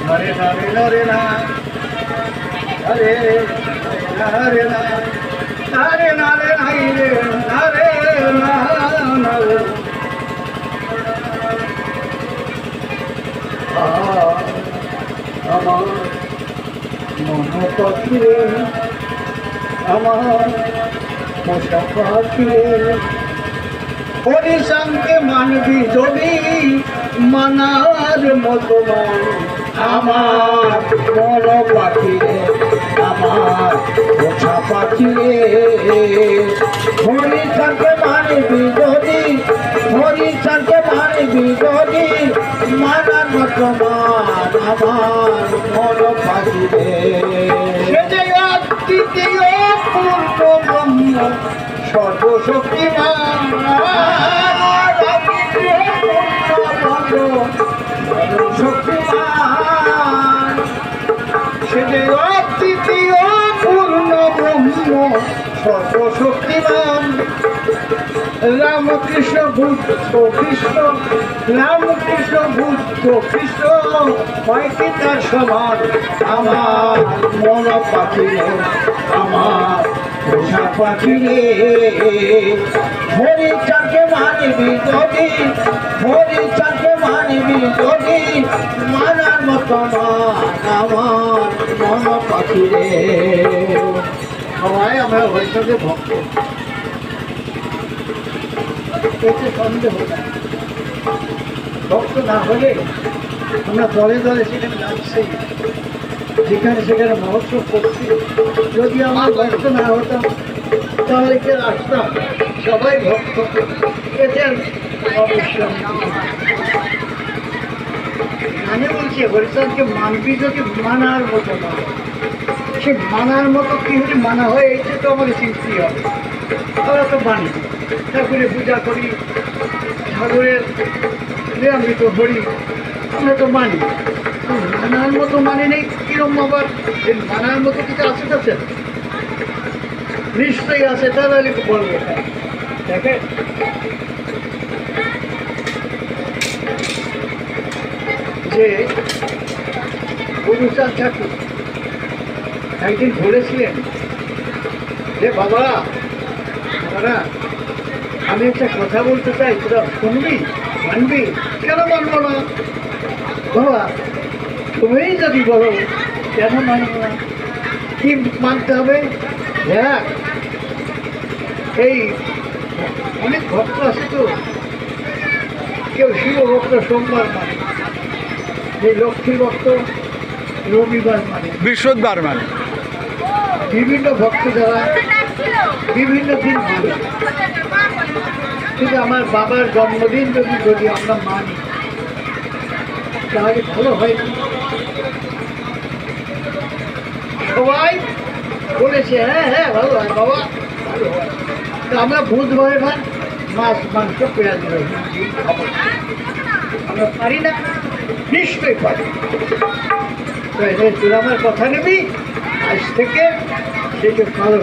হরে হরে হরে না হরে হরে না হরে নারে নাই রে হরে না আমার মন পাখি রে আমার মশা পাখি রে হরিশানকে মানবি যদি মানার মতো মান আমার মন পাখি রে আমার মশা পাখি রে হরিশানকে মানবি যদি হরিশানকে মানবি যদি মানার মতো মান আমার মন পাখি রে সে যে তৃতীয় পূর্ণ ব্রহ্ম সর্বশক্তিমান শক্তিমান সে যে অদ্বিতীয় পূর্ণ ব্রহ্ম সর্বশক্তিমান রামকৃষ্ণ বুদ্ধ কৃষ্ণ রামকৃষ্ণ বুদ্ধ কৃষ্ণ হয়তো তার সমান আমার মন পাখি আমার পোষা পাখি রে হরিচাঁদকে মানবি যদি হরিচাঁদকে মানবি যদি মানার মতো আমার মন পাখি রে সবাই আমরা হরিচাঁদের ভক্ত এতে সন্দেহ না ভক্ত না হলে আমরা দলে দলে সেখানে যাচ্ছি যেখানে সেখানে মহোৎসব করছি যদি আমার ভক্ত না হতাম তাহলে কে আসতাম সবাই ভক্ত এতে অবশ্যই আমি বলছি হরিচাঁদকে মানবি যদি মানার মতো না সে মানার মতো কি হলে মানা হয় এইটা তো আমাদের সৃষ্টি হবে আমরা তো মানি ঠাকুরের পূজা করি ঠাকুরের অমৃত হরি আমরা তো মানি মানার মতো মানে নেই কিরম আবার মানার মতো কিছু আছে কাছে নিশ্চয়ই আছে তাহলে বলবো দেখে যে গুরুচাঁদ ঠাকুর একদিন বলেছিলেন যে বাবা আমি একটা কথা বলতে চাই তোরা শুনবি মানবি কেন মানবো না বাবা তুমি যদি বলো কেন মানবো না কি মানতে হবে দেখ এই অনেক ভক্ত আছে তো কেউ শিব ভক্ত সোমবার মানে যে লক্ষ্মী ভক্ত রবিবার মানে বৃহস্পতিবার মানে বিভিন্ন ভক্ত যারা বিভিন্ন দিন মানে কিন্তু আমার বাবার জন্মদিন যদি আমরা মানি তাহলে ভালো হয় সবাই বলেছে হ্যাঁ হ্যাঁ ভালো হয় বাবা ভালো হয় আমরা বুধবারে ভাত মাছ মাংস পেঁয়াজ খাবো আমরা পারি না নিশ্চয়ই পারি তোর আমার কথা নেবি আজ থেকে সেটা ভালো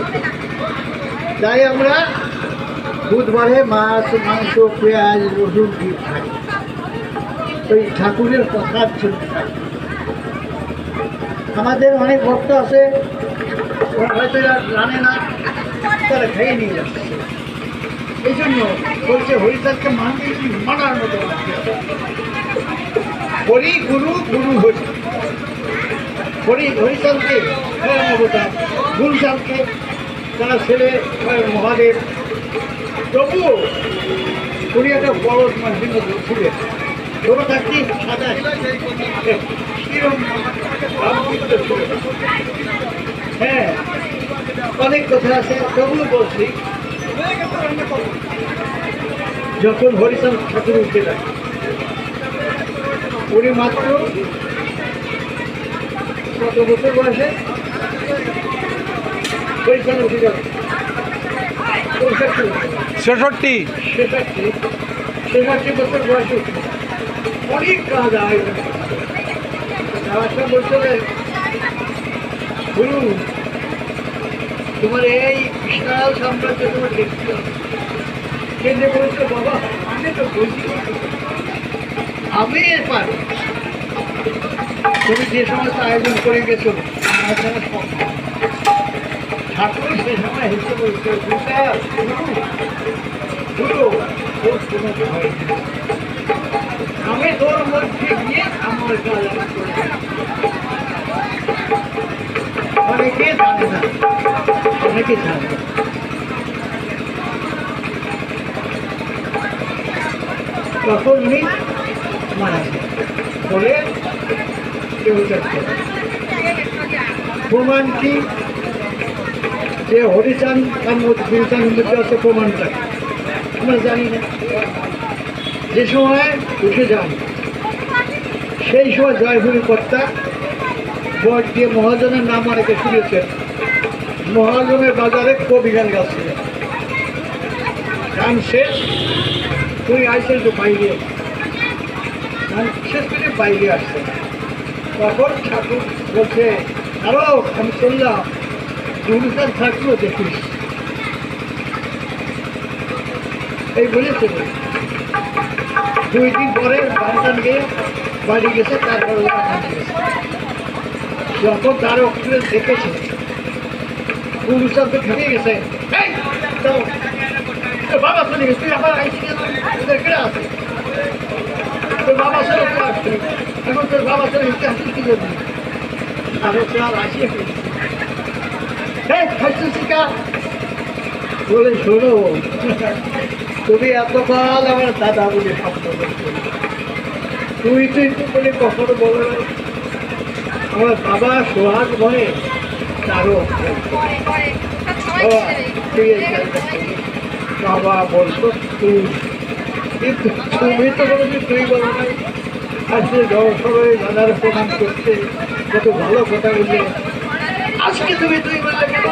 তাই আমরা বুধবারে মাছ মাংস পেঁয়াজ রসুন দিয়ে খাই ওই ঠাকুরের কথার জন্য খাই আমাদের অনেক ভক্ত আছে ওরা হয়তো জানে না তারা খেয়ে নিয়ে যাচ্ছে এই জন্য বলছে হরিচাঁদকে মানতে মানার মতো হরি গুরু গুরু হরি হরিচাঁদকে অবতার গুরুচাঁদকে তারা ছেলে মহাদেব তবুও উনি একটা বড় মাঝিন্য ছিলেন ছোট থাকতে সাদা হ্যাঁ অনেক কথা আছে তবুও বলছি যখন হরিচাঁদ ঠাকুর উঠে যায় উনি মাত্র কত বছর বয়সে হরিচাঁদ উঠে যাবে 66 বছর বয়সে অনেক কাজ আয়োজন বলছিলেন গুরু তোমার এই বিশাল সাম্রাজ্য তোমার দেখতে হবে কেন্দ্রে বলছে বাবা আমি তো বুঝি আমি এর পারি তুমি যে সমস্ত আয়োজন করে গেছো আমার যেন সব ঠাকুর সে সময় হেসে বলছে দুটো তোর কোনো ভয় নেই। আমি তোর মধ্যে গিয়ে আমার কাজ আমি করে দেব। অনেকে জানে না, অনেকে জানে না। তখন উনি মারা যায় বলে কেউ দেখতে পায়। প্রমাণ কি যে হরিচাঁদ তার মধ্যে গুরুচাঁদ মধ্যে আছে প্রমাণটা আমরা জানি না। যে সময় উঠে যান সেই সময় জয়ভূমি কর্তা বট দিয়ে মহাজনের নাম অনেকে শুনেছেন। মহাজনের বাজারে কবি গান গাচ্ছিলেন, গান শেষ তুই আইসেন তো বাইরে, গান শেষ করে বাইরে আসছে। তখন ঠাকুর বলছে আরো আমি চললাম, গুরুচাঁদ থাকলো দেখিস, এই বলেছে। 2 দিন পরে গান গিয়ে বাড়ি গেছে, তারপর ওরা গান গেছে। যখন তার ওখানে দেখেছে গুরুচাঁদ তো ঠেকে গেছে, এই যাও, তোর বাবা চলে গেছে, তুই আবার আইসি তোদের কেড়ে আছে, তোর বাবা চলে আসছে, এখন তোর বাবা চলে গেছে, আসি কি করবি? আর আসিয়ে ফেলছে বলে শোনো, তুমি এতকাল আমার দাদা বলে শব্দ করছো, তুই বলে কখনো বলো না। আমার বাবা সোহাগ ভয়ে তারও বাবা বলতো তুই, কিন্তু তুমি তো বলেছি তুই বলো না। আজকে সবাই দাদার প্রণাম করছে, কত ভালো কথা বললে, আজকে তুমি তুই বললে কেন?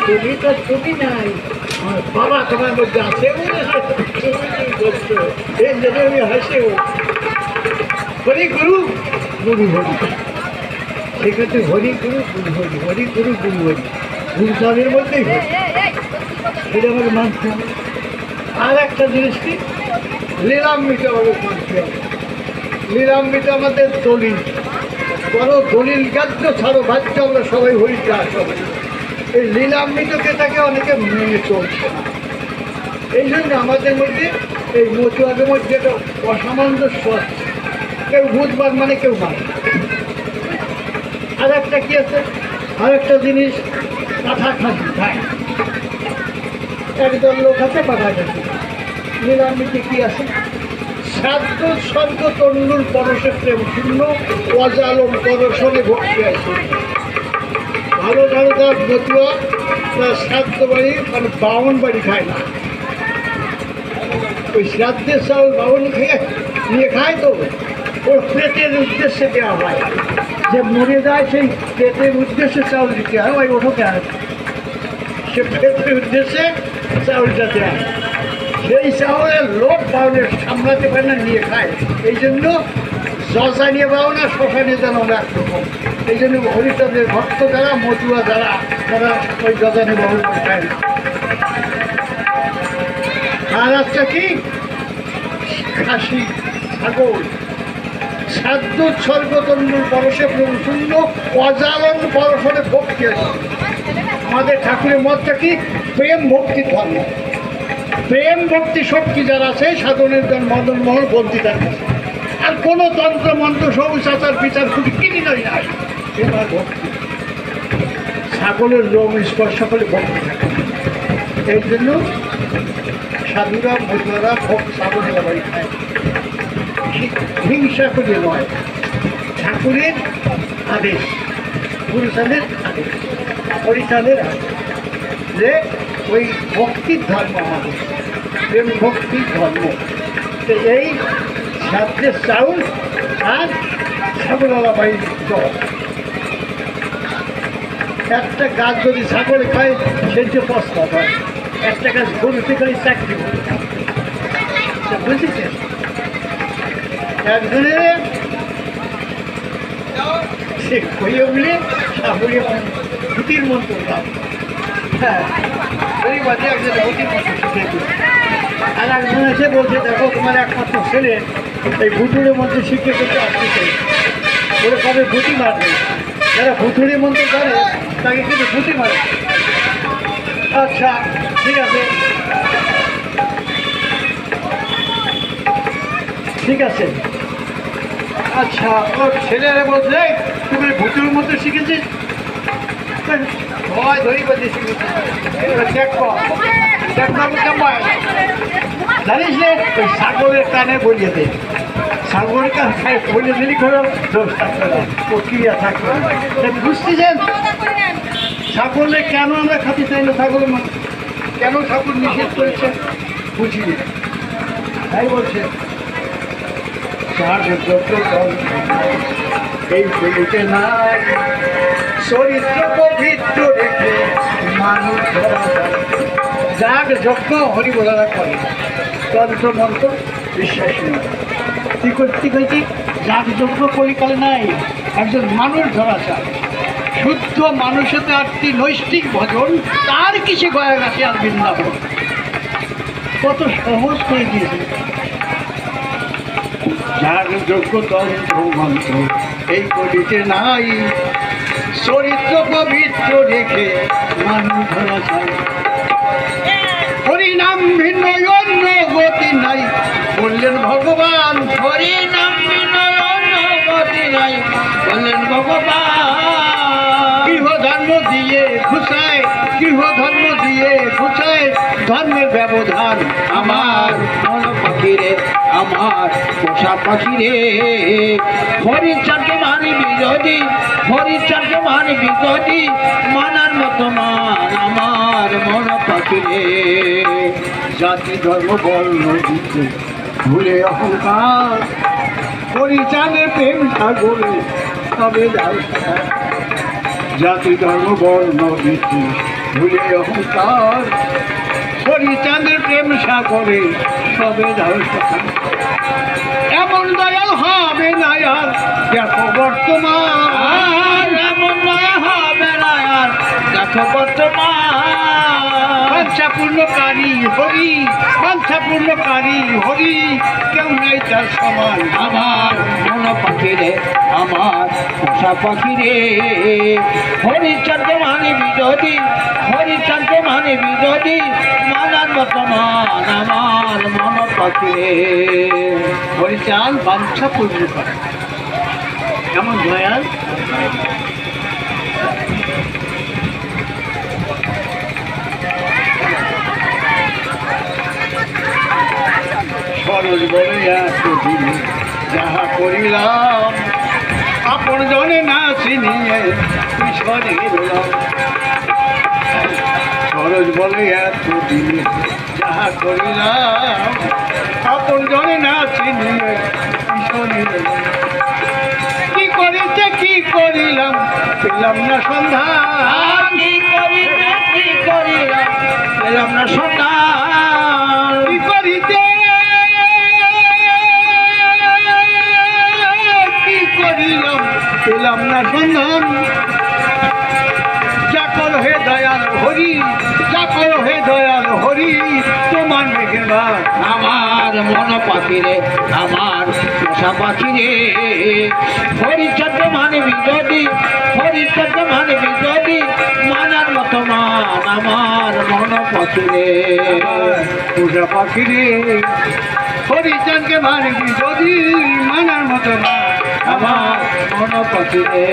তুমি তো তুমি নাই, আমার বাবা তোমার মধ্যে আছে বলে তুমি বলছো, এই জন্য আমি হাসেও হরি গুরু গুরু হরি, সেক্ষেত্রে হরি গুরু গুরু হরি, হরি গুরু গুরু হরি, গুরুচাঁদের মধ্যেই হরি, এটা আমাকে মানতে হবে। আর একটা জিনিস কি, লীলাম্বিত আমাদের মানতে হবে। লীলাম্বিত আমাদের দলিল, বড় দলিল গাদ্য ছাড়ো বাচ্চা আমরা সবাই হরিতে আসবে। এই লীলাম্বিতকে তাকে অনেকে মেনে চলছে না। এই জন্য আমাদের মধ্যে এই মতুয়াদের মধ্যে একটা অসামঞ্জস্য আছে, কেউ বুঝবার মানে কেউ মানে। আর একটা কি আছে, আর একটা জিনিস পাঠা খাসি খায়, একদল লোক আছে পাঠা খাসি। লীলাম্বিতে কি আছে, সাধ্য স্বর্গ তন্ডুর পরশে প্রেম শূন্য অজালম পরশনে ভক্তি আছে। ভালো ভালো তার মতুয়া তার শ্রাদ্ধ বাড়ি মানে বাউন বাড়ি খায় না, ওই শ্রাদ্ধের চাউল বাউন খেয়ে নিয়ে খায়, তো ওর পেটের উদ্দেশ্যে দেওয়া হয়, যে মরে যায় সেই পেটের উদ্দেশ্যে চাউল দিতে হয়, ওই ওঠো কেন সে পেটের উদ্দেশ্যে চাউলটা দেওয়া হয়। সেই চাউলের লোক বাউনের সামলাতে পারে না, নিয়ে খায়। এই জন্য শ্মশানে বাউনা শ্মশানে যেন একরকম। এই জন্য হরিচাঁদের ভক্ত যারা মতুয়া যারা তারা ওই শ্মশানে বাউন খায় না। আর একটা কি, খাসি ছাগল, সাধ্য স্বর্গতন্ডুর পরশে প্রভু শূন্য অজালন পরশনে ভক্তি আছে। আমাদের ঠাকুরের মতটা কি, প্রেম ভক্তি ধর্ম। প্রেম ভক্তি শক্তি যারা আছে সাধনের জন মদন মোহন বন্দি তার কাছে, আর কোনো তন্ত্র মন্ত্র সবুজ আচার বিচার খুবই কিনি নয় নাই, এবার ভক্তি। ছাগলের লোম স্পর্শ করে ভক্তি থাকে। এই জন্য সাধুরা মধুরা ভক্ত ছাগলের বাড়ি খায়, হিংসা করে নয়, ঠাকুরের আদেশ, গুরুচাঁদের আদেশ, হরিচাঁদের আদেশ, যে ওই ভক্তির ধর্ম আমাদের, প্রেম ভক্তির ধর্ম। তো এই সাধ্যের চাউল আর ছাগলওয়ালা বাড়ির জল, একটা গাছ যদি ছাগলে খায় সে যে প্রস্তাব হয়, একটা গাছ গরুতে করে চাকরি বুঝেছেন। একজনের সে খইয়ে বলে সাবুড়ে ভূতির মন্ত্র দাম, হ্যাঁ ওই বাদে একজনে ভূতির মন্ত্র শিখে দিল। আর একজন এসে বলছে দেখো তোমার একমাত্র ছেলে এই ভুতুরের মধ্যে শিখে করতে আসতে চাই, ওরা কবে ভুতি মারবে, যারা ভুতুড়ি মন্ত্র জানে তাকে কিন্তু ভুতি মারে। আচ্ছা ঠিক আছে, ঠিক আছে। আচ্ছা ওর ছেলেরা বলছে তুমি ভুতুড়ির মন্ত্র শিখেছিস, ভয় ধরি বলতে শিখেছিস, চেক কর, চেক করবো কেমন জানিস রে, ওই ছাগলের কানে বলিয়ে দে, ছাগলের কানে বলিয়ে দিলি করো দোষ থাকবে না, প্রক্রিয়া থাকবে না। বুঝতেছেন ছাগলে কেন আমরা খাতে চাই না, ছাগলের কেন ঠাকুর নিষেধ করেছে বুঝিনি, তাই বলছে এই বলিতে নাই চরিত্র পবিত্র রেখে মানুষ ধরা যায়। যাগ যজ্ঞ হরিবোলারা করে, তন্ত্র মন্ত্র বিশ্বাস নেই। তুই কইছি যাগ যজ্ঞ কলিকালে নাই, একজন মানুষ ধরা চায়, শুদ্ধ মানুষের আত্মী নৈষ্ঠিক ভজন, তার কিছু গয়া গাছে আর বৃন্দাবন, কত সহজ করে দিয়েছে। যার যোগ্য তন্ত্র মন্ত্র এই কলিতে নাই, চরিত্র পবিত্র রেখে মানুষ ধরা যায়। হরিনাম ভিন্ন অন্য গতি নাই বললেন ভগবান, হরিনাম ভিন্ন অন্য গতি নাই বললেন ভগবান। গৃহ ধর্ম দিয়ে ঘুষায়, গৃহ ধর্ম দিয়ে ঘুষায়, ধর্মের ব্যবধান আমার মন পাখিরে, আমার পোষা পাখিরে, হরিচাঁদকে মানি বিরোধী, হরিচাঁদকে মানি বিরোধী, মানার মতো মান আমার মন পাখিরে। জাতি ধর্ম বর্ণ দিতে ভুলে অহংকার, পরিচানের প্রেম সাগরে তবে যাও সারা। জাতি ধর্ম বর্ণ দিতে ভুলে অহংকার, পরিচানের প্রেম সাগরে তবে যাও সারা। এমন দয়াল হবে না আর দেখো বর্তমান, এমন নয় হবে না আর দেখো বর্তমান। বাঞ্ছাপূর্ণকারী হরি, বাঞ্ছাপূর্ণকারী হরি, কেউ নাই তার সমান। আমার মন পাখিরে, আমার পোষা পাখিরে, হরিচাঁদকে মানে বিরোধী, হরিচাঁদকে মানে বিরোধী, মানার মতো মান আমার মন পাখিরে। হরিচাঁদ বাঞ্ছাপূর্ণকারী, কেমন দয়াল। সরল বলে এতদিন যাহা করিলাম, আপন জনে না চিনিয়ে ঈশ্বরে রলাম। সরজ বলে এতদিন যাহা করিলাম, আপন জনে না চিনিয়ে ঈশ্বরে রলাম। কি করিতে কি করিলাম পেলাম না সন্ধান, কি করিতে কি করিলাম পেলাম না সন্ধান। কি করিতে কি করিলাম পেলাম না সন্ধান। চাকর হে দয়াল হরি, চাকর হে দয়াল হরি, তোমার মেঘেবার আমার মন পাখিরে, আমার পোষা পাখিরে, হরিচাঁদ মানে বিরোধী, হরিচাঁদ মানে বিরোধী, মানার মতো মান আমার মন পাখিরে। পূজা পাখিরে, হরিচাঁদকে মারবি যদি মানার মতো না আমার মন পাখিরে।